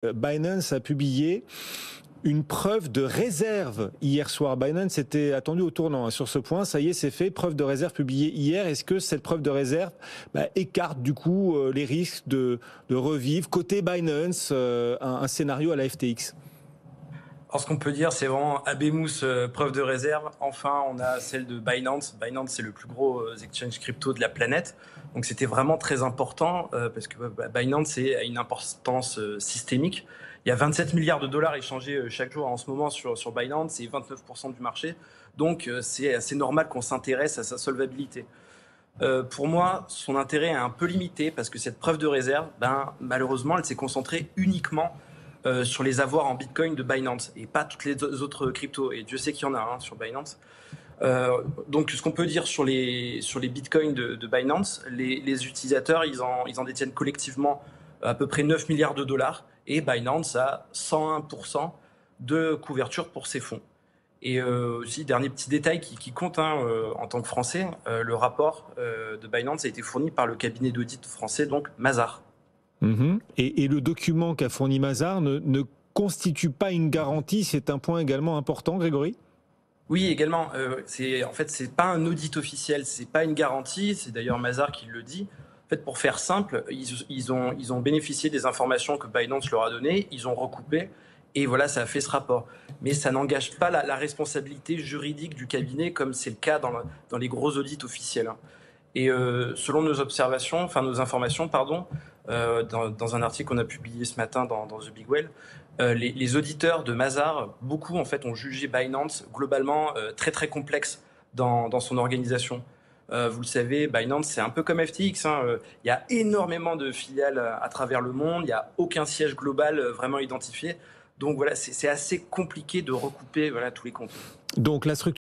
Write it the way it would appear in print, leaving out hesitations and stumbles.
Binance a publié une preuve de réserve hier soir. Binance était attendu au tournant sur ce point. Ça y est, c'est fait. Preuve de réserve publiée hier. Est-ce que cette preuve de réserve écarte du coup les risques de revivre côté Binance un scénario à la FTX? Alors, ce qu'on peut dire, c'est vraiment Abemous, preuve de réserve. Enfin, on a celle de Binance. Binance, c'est le plus gros exchange crypto de la planète. Donc, c'était vraiment très important parce que Binance a une importance systémique. Il y a 27 milliards de dollars échangés chaque jour en ce moment sur Binance. C'est 29% du marché. Donc, c'est assez normal qu'on s'intéresse à sa solvabilité. Pour moi, son intérêt est un peu limité parce que cette preuve de réserve, malheureusement, elle s'est concentrée uniquement sur les avoirs en Bitcoin de Binance et pas toutes les autres cryptos. Et Dieu sait qu'il y en a sur Binance. Donc, ce qu'on peut dire sur les Bitcoins de Binance, les utilisateurs, ils en détiennent collectivement à peu près 9 milliards de dollars et Binance a 101% de couverture pour ses fonds. Et aussi, dernier petit détail qui compte en tant que Français, le rapport de Binance a été fourni par le cabinet d'audit français, donc Mazars. Et le document qu'a fourni Mazars ne constitue pas une garantie. C'est un point également important, Grégory? Oui, également. C'est pas un audit officiel, c'est pas une garantie. C'est d'ailleurs Mazars qui le dit. En fait, pour faire simple, ils ont bénéficié des informations que Binance leur a données, ils ont recoupé, et voilà, ça a fait ce rapport. Mais ça n'engage pas la responsabilité juridique du cabinet, comme c'est le cas dans les gros audits officiels. Et selon nos informations, dans un article qu'on a publié ce matin dans The Big Well, les auditeurs de Mazars, beaucoup en fait ont jugé Binance globalement très très complexe dans son organisation. Vous le savez, Binance c'est un peu comme FTX. Il y a énormément de filiales à travers le monde, il n'y a aucun siège global vraiment identifié. Donc voilà, c'est assez compliqué de recouper tous les comptes. Donc la structure